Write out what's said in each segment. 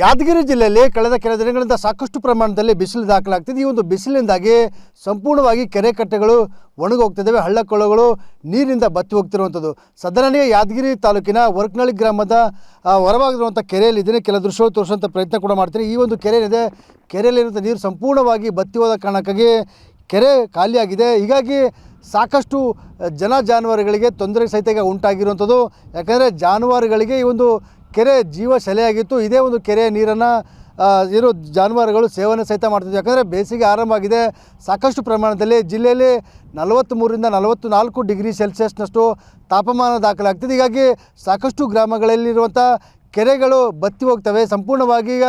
ಯಾದಗಿರಿ ಜಿಲ್ಲೆಯಲ್ಲಿ ಕಳೆದ ಕೆಲ ದಿನಗಳಿಂದ ಸಾಕಷ್ಟು ಪ್ರಮಾಣದಲ್ಲಿ ಬಿಸಿಲು ದಾಖಲಾಗ್ತಿದೆ. ಈ ಒಂದು ಬಿಸಿಲಿನಿಂದಾಗಿ ಸಂಪೂರ್ಣವಾಗಿ ಕೆರೆ ಕಟ್ಟೆಗಳು ಒಣಗೋಗ್ತಿದ್ದಾವೆ, ಹಳ್ಳಕೊಳ್ಳಗಳು ನೀರಿನಿಂದ ಬತ್ತಿ ಹೋಗ್ತಿರುವಂಥದ್ದು. ಸದನನೇ ಯಾದಗಿರಿ ತಾಲೂಕಿನ ವರ್ಕನಳ್ಳಿ ಗ್ರಾಮದ ಹೊರಭಾಗದಿರುವಂಥ ಕೆರೆಯಲ್ಲಿ ಇದನ್ನೇ ಕೆಲ ದೃಶ್ಯಗಳು ತೋರಿಸುವಂಥ ಪ್ರಯತ್ನ ಕೂಡ ಮಾಡ್ತೀನಿ. ಈ ಒಂದು ಕೆರೆ ಏನಿದೆ, ಕೆರೆಯಲ್ಲಿರುವಂಥ ನೀರು ಸಂಪೂರ್ಣವಾಗಿ ಬತ್ತಿ ಹೋದ ಕಾರಣಕ್ಕಾಗಿ ಕೆರೆ ಖಾಲಿಯಾಗಿದೆ. ಹೀಗಾಗಿ ಸಾಕಷ್ಟು ಜಾನುವಾರುಗಳಿಗೆ ತೊಂದರೆ ಸಹಿತ ಈಗ ಉಂಟಾಗಿರುವಂಥದ್ದು. ಯಾಕಂದರೆ ಜಾನುವಾರುಗಳಿಗೆ ಈ ಒಂದು ಕೆರೆ ಜೀವ ಸೆಲೆಯಾಗಿತ್ತು. ಇದೇ ಒಂದು ಕೆರೆಯ ನೀರನ್ನು ಏನು ಜಾನುವಾರುಗಳು ಸೇವನೆ ಸಹಿತ ಮಾಡ್ತಿದ್ವು. ಯಾಕಂದರೆ ಬೇಸಿಗೆ ಆರಂಭ ಆಗಿದೆ. ಸಾಕಷ್ಟು ಪ್ರಮಾಣದಲ್ಲಿ ಜಿಲ್ಲೆಯಲ್ಲಿ 43ರಿಂದ 44 ಡಿಗ್ರಿ ಸೆಲ್ಸಿಯಸ್ನಷ್ಟು ತಾಪಮಾನ ದಾಖಲಾಗ್ತಿದೆ. ಹೀಗಾಗಿ ಸಾಕಷ್ಟು ಗ್ರಾಮಗಳಲ್ಲಿರುವಂಥ ಕೆರೆಗಳು ಬತ್ತಿ ಹೋಗ್ತವೆ, ಸಂಪೂರ್ಣವಾಗಿ ಈಗ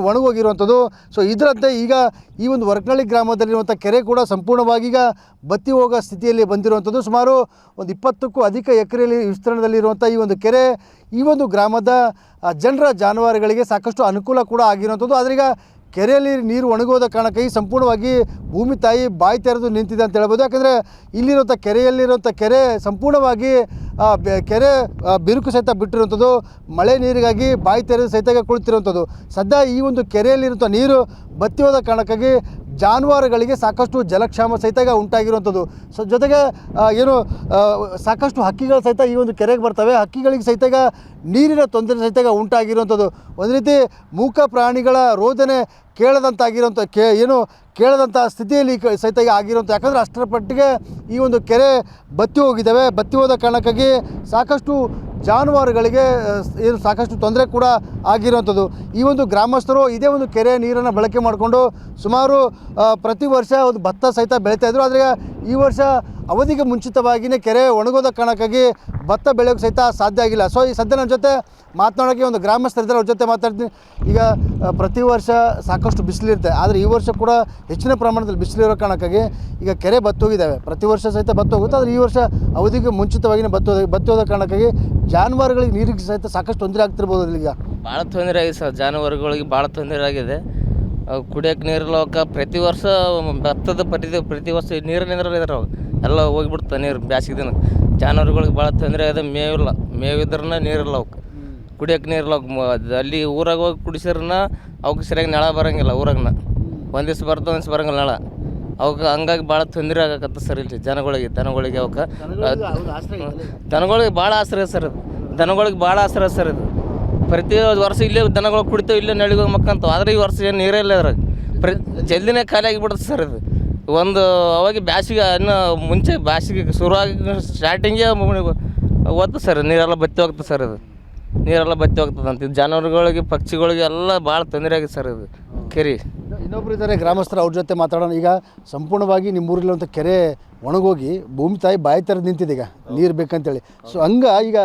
ಒಣಗೋಗಿರುವಂಥದ್ದು. ಸೊ ಇದರಂತೆ ಈಗ ಈ ಒಂದು ವರ್ಕನಳ್ಳಿ ಗ್ರಾಮದಲ್ಲಿರುವಂಥ ಕೆರೆ ಕೂಡ ಸಂಪೂರ್ಣವಾಗಿ ಈಗ ಬತ್ತಿ ಹೋಗೋ ಸ್ಥಿತಿಯಲ್ಲಿ ಬಂದಿರುವಂಥದ್ದು. ಸುಮಾರು ಒಂದು 20ಕ್ಕೂ ಅಧಿಕ ಎಕರೆಯಲ್ಲಿ ವಿಸ್ತೀರ್ಣದಲ್ಲಿರುವಂಥ ಈ ಒಂದು ಕೆರೆ ಈ ಒಂದು ಗ್ರಾಮದ ಜನರ ಜಾನುವಾರುಗಳಿಗೆ ಸಾಕಷ್ಟು ಅನುಕೂಲ ಕೂಡ ಆಗಿರುವಂಥದ್ದು. ಆದರೆ ಈಗ ಕೆರೆಯಲ್ಲಿ ನೀರು ಒಣಗೋದ ಕಾರಣಕ್ಕಾಗಿ ಸಂಪೂರ್ಣವಾಗಿ ಭೂಮಿ ತಾಯಿ ಬಾಯಿ ತೆರೆದು ನಿಂತಿದೆ ಅಂತ ಹೇಳ್ಬೋದು. ಯಾಕಂದರೆ ಇಲ್ಲಿರುವಂಥ ಕೆರೆಯಲ್ಲಿರುವಂಥ ಕೆರೆ ಸಂಪೂರ್ಣವಾಗಿ ಕೆರೆ ಬಿರುಕು ಸಹಿತ ಬಿಟ್ಟಿರುವಂಥದ್ದು, ಮಳೆ ನೀರಿಗಾಗಿ ಬಾಯಿ ತೆರೆದು ಸಹಿತ ಕುಳಿತಿರುವಂಥದ್ದು. ಸದ್ಯ ಈ ಒಂದು ಕೆರೆಯಲ್ಲಿರುವಂಥ ನೀರು ಬತ್ತಿ ಹೋದ ಕಾರಣಕ್ಕಾಗಿ ಜಾನುವಾರುಗಳಿಗೆ ಸಾಕಷ್ಟು ಜಲಕ್ಷಾಮ ಸಹಿತ ಈಗ ಉಂಟಾಗಿರುವಂಥದ್ದು. ಜೊತೆಗೆ ಏನು ಸಾಕಷ್ಟು ಹಕ್ಕಿಗಳು ಸಹಿತ ಈ ಒಂದು ಕೆರೆಗೆ ಬರ್ತವೆ. ಹಕ್ಕಿಗಳಿಗೆ ಸಹಿತ ಈಗ ನೀರಿನ ತೊಂದರೆ ಸಹಿತ ಈಗ ಉಂಟಾಗಿರುವಂಥದ್ದು. ಒಂದು ರೀತಿ ಮೂಕ ಪ್ರಾಣಿಗಳ ರೋದನೆ ಕೇಳದಂಥ ಸ್ಥಿತಿಯಲ್ಲಿ ಸಹಿತ ಈಗ ಆಗಿರುವಂಥ. ಯಾಕಂದರೆ ಅಷ್ಟರ ಪಟ್ಟಿಗೆ ಈ ಒಂದು ಕೆರೆ ಬತ್ತಿ ಹೋಗಿದ್ದಾವೆ. ಬತ್ತಿ ಹೋದ ಕಾರಣಕ್ಕಾಗಿ ಸಾಕಷ್ಟು ಜಾನುವಾರುಗಳಿಗೆ ಏನು ಸಾಕಷ್ಟು ತೊಂದರೆ ಕೂಡ ಆಗಿರುವಂಥದ್ದು. ಈ ಒಂದು ಗ್ರಾಮಸ್ಥರು ಇದೇ ಒಂದು ಕೆರೆಯ ನೀರನ್ನು ಬಳಕೆ ಮಾಡಿಕೊಂಡು ಸುಮಾರು ಪ್ರತಿ ವರ್ಷ ಒಂದು ಭತ್ತ ಸಹಿತ ಬೆಳೀತಾಯಿದ್ರು. ಆದರೆ ಈ ವರ್ಷ ಅವಧಿಗೆ ಮುಂಚಿತವಾಗಿಯೇ ಕೆರೆ ಒಣಗೋದ ಕಾರಣಕ್ಕಾಗಿ ಭತ್ತ ಬೆಳೆಯೋಕ್ಕೆ ಸಹಿತ ಸಾಧ್ಯ ಆಗಿಲ್ಲ. ಸೊ ಈ ಸದ್ಯ ನನ್ನ ಜೊತೆ ಮಾತನಾಡೋಕ್ಕೆ ಒಂದು ಗ್ರಾಮಸ್ಥರಿದ್ದಾರೆ, ಅವ್ರ ಜೊತೆ ಮಾತಾಡ್ತೀನಿ. ಈಗ ಪ್ರತಿ ವರ್ಷ ಸಾಕಷ್ಟು ಬಿಸಿಲಿರುತ್ತೆ, ಆದರೆ ಈ ವರ್ಷ ಕೂಡ ಹೆಚ್ಚಿನ ಪ್ರಮಾಣದಲ್ಲಿ ಬಿಸಿಲಿರೋ ಕಾರಣಕ್ಕಾಗಿ ಈಗ ಕೆರೆ ಬತ್ತೋಗಿದ್ದಾವೆ. ಪ್ರತಿ ವರ್ಷ ಸಹಿತ ಬತ್ತೋಗುತ್ತೆ, ಆದರೆ ಈ ವರ್ಷ ಅವಧಿಗೆ ಮುಂಚಿತವಾಗಿಯೇ ಬತ್ತೋದ ಕಾರಣಕ್ಕಾಗಿ ಜಾನುವಾರುಗಳಿಗೆ ನೀರಿಗೆ ಸಹಿತ ಸಾಕಷ್ಟು ತೊಂದರೆ ಆಗ್ತಿರ್ಬೋದು. ಈಗ ಭಾಳ ತೊಂದರೆ ಆಗಿದೆ ಸರ್, ಜಾನುವಾರುಗಳಿಗೆ ಭಾಳ ತೊಂದರೆ ಆಗಿದೆ. ಕುಡಿಯೋಕ್ಕೆ ನೀರಿಲ್ಲವಕ್ಕ ಪ್ರತಿ ವರ್ಷ ಭತ್ತದ ಪ್ರತಿ ವರ್ಷ ನೀರಿನಿಂದ ಎಲ್ಲ ಹೋಗಿಬಿಡ್ತಾವೆ ನೀರು ಬ್ಯಾಸಿಗೆ ದಿನ. ಜಾನುವಾರುಗಳಿಗೆ ಭಾಳ ತೊಂದರೆ ಆಗಿದೆ. ಮೇವಿದ್ರನ್ನ ನೀರಿಲ್ಲ ಅವಕ್ಕೆ, ಕುಡಿಯೋಕ್ಕೆ ನೀರಿಲ್ಲ ಅವಕ್ಕೆ. ಅಲ್ಲಿ ಊರಾಗ ಹೋಗಿ ಕುಡಿಸಿರನ್ನ ಅವಕ್ಕೆ ಸರಿಯಾಗಿ ನಳ ಬರೋಂಗಿಲ್ಲ. ಊರಾಗನ ಒಂದು ದಿವ್ಸ ಬರ್ತವೆ, ಒಂದು ದಿವ್ಸ ಬರೋಂಗಿಲ್ಲ ನಳ ಅವಕ್ಕೆ. ಹಂಗಾಗಿ ಭಾಳ ತೊಂದರೆ ಆಗಕತ್ತ ಸರ್ ಇಲ್ಲಿ ದನಗಳಿಗೆ ಅವಕ್ಕೆ. ದನಗಳಿಗೆ ಭಾಳ ಆಸರೆ ಸರ್ ಇದು, ದನಗಳಿಗೆ ಭಾಳ ಆಸರೆ ಸರ್ ಇದು. ಪ್ರತಿ ವರ್ಷ ಇಲ್ಲೇ ದನಗಳು ಕುಡಿತಾವೆ, ಇಲ್ಲೇ ನಳಿಗೆ ಹೋಗಿ ಮಕ್ಕಂತಾವೆ. ಆದರೆ ಈ ವರ್ಷ ಏನು ನೀರೇ ಇಲ್ಲ ಅದ್ರಾಗ, ಜಲ್ದಿನೇ ಖಾಲಿ ಆಗಿಬಿಡುತ್ತೆ ಸರ್ ಇದು. ಒಂದು ಅವಾಗ ಬ್ಯಾಸಿಗೆ ಇನ್ನು ಮುಂಚೆ ಬ್ಯಾಸಿಗೆ ಶುರುವಾಗಿ ಸ್ಟಾರ್ಟಿಂಗೇ ಓದ್ತದೆ ಸರ್, ನೀರೆಲ್ಲ ಬತ್ತಿ ಹೋಗ್ತದೆ ಸರ್. ಇದು ನೀರೆಲ್ಲ ಬತ್ತಿ ಹೋಗ್ತದೆ ಅಂತ ಜಾನುವಾರುಗಳಿಗೆ ಪಕ್ಷಿಗಳಿಗೆ ಎಲ್ಲ ಭಾಳ ತೊಂದರೆ ಆಗಿದೆ ಸರ್ ಇದು ಕೆರೆ. ಇನ್ನೊಬ್ರು ಇದ್ದಾರೆ ಗ್ರಾಮಸ್ಥರು, ಅವ್ರ ಜೊತೆ ಮಾತಾಡೋಣ. ಈಗ ಸಂಪೂರ್ಣವಾಗಿ ನಿಮ್ಮೂರಿರುವಂಥ ಕೆರೆ ಒಣಗೋಗಿ ಭೂಮಿ ತಾಯಿ ಬಾಯಿ ತೆರೆದು ನಿಂತಿದೆ, ಈಗ ನೀರು ಬೇಕಂತೇಳಿ. ಸೊ ಈಗ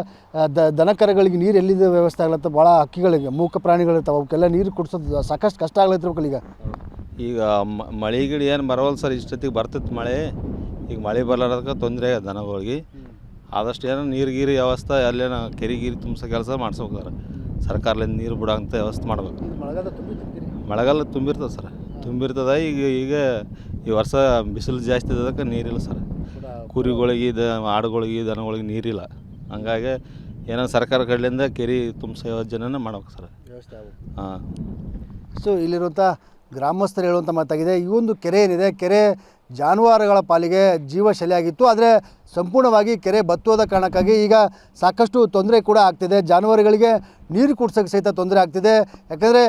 ದನಕರಗಳಿಗೆ ನೀರು ಎಲ್ಲಿದೆ ವ್ಯವಸ್ಥೆ ಆಗ್ಲತ್ತ, ಭಾಳ ಹಕ್ಕಿಗಳಿಗೆ ಮೂಕ ಪ್ರಾಣಿಗಳಿರ್ತಾವೆ, ಅವಕ್ಕೆಲ್ಲ ನೀರು ಕುಡಿಸೋದು ಸಾಕಷ್ಟು ಕಷ್ಟ ಆಗ್ಲತ್ತಿರ್ಬೇಕಲ್ಲ. ಈಗ ಮಳೆಗಿಳಿ ಏನು ಬರವಲ್ಲ ಸರ್, ಇಷ್ಟೊತ್ತಿಗೆ ಬರ್ತಿತ್ತು ಮಳೆ. ಈಗ ಮಳೆ ಬರ್ಲಾರ್ದಕ್ಕೆ ತೊಂದರೆ ಆಗಿದೆ ದನಗಳಿಗೆ. ಆದಷ್ಟು ಏನೋ ನೀರು ವ್ಯವಸ್ಥೆ ಅಲ್ಲೇನೋ ಕೆರೆ ತುಂಬಿಸೋ ಕೆಲಸ ಮಾಡ್ಸ್ಬೇಕಾರೆ ಸರ್ಕಾರದಿಂದ ನೀರು ಬಿಡೋಂಥ ವ್ಯವಸ್ಥೆ ಮಾಡ್ಬೇಕು. ಮಳೆಗಾಲ ತುಂಬಿರ್ತದೆ. ಈಗ ಈ ವರ್ಷ ಬಿಸಿಲು ಜಾಸ್ತಿ ಇದ್ದದಕ್ಕೆ ನೀರಿಲ್ಲ ಸರ್. ಕುರಿಗಳಿಗೆ ಆಡುಗಳಿಗೆ ದನಗಳಿಗೆ ನೀರಿಲ್ಲ. ಹಂಗಾಗಿ ಏನೋ ಸರ್ಕಾರ ಕಡೆಯಿಂದ ಕೆರೆ ತುಂಬಿಸೋ ಯೋಜನೆನ ಮಾಡ್ಬೇಕು ಸರ್. ಹಾಂ. ಸೊ ಇಲ್ಲಿರುವಂಥ ಗ್ರಾಮಸ್ಥರು ಹೇಳುವಂಥ ಮಾತಾಗಿದೆ. ಈ ಒಂದು ಕೆರೆ ಏನಿದೆ, ಕೆರೆ ಜಾನುವಾರುಗಳ ಪಾಲಿಗೆ ಜೀವ ಶೆಲೆಯಾಗಿತ್ತು. ಆದರೆ ಸಂಪೂರ್ಣವಾಗಿ ಕೆರೆ ಬತ್ತೋದ ಕಾರಣಕ್ಕಾಗಿ ಈಗ ಸಾಕಷ್ಟು ತೊಂದರೆ ಕೂಡ ಆಗ್ತಿದೆ. ಜಾನುವಾರುಗಳಿಗೆ ನೀರು ಕುಡ್ಸೋಕ್ಕೆ ಸಹಿತ ತೊಂದರೆ ಆಗ್ತಿದೆ. ಯಾಕಂದರೆ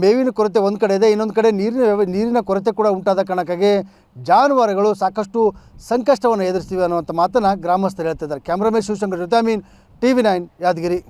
ಮೇವಿನ ಕೊರತೆ ಒಂದು ಕಡೆ ಇದೆ, ಇನ್ನೊಂದು ಕಡೆ ನೀರಿನ ಕೊರತೆ ಕೂಡ ಉಂಟಾದ ಕಾರಣಕ್ಕಾಗಿ ಜಾನುವಾರುಗಳು ಸಾಕಷ್ಟು ಸಂಕಷ್ಟವನ್ನು ಎದುರಿಸ್ತೀವಿ ಅನ್ನುವಂಥ ಮಾತನ್ನು ಗ್ರಾಮಸ್ಥರು ಹೇಳ್ತಿದ್ದಾರೆ. ಕ್ಯಾಮ್ರಾಮನ್ ಶಿವಶಂಕರ್ ಜೊತೆ TV9 ಯಾದಗಿರಿ.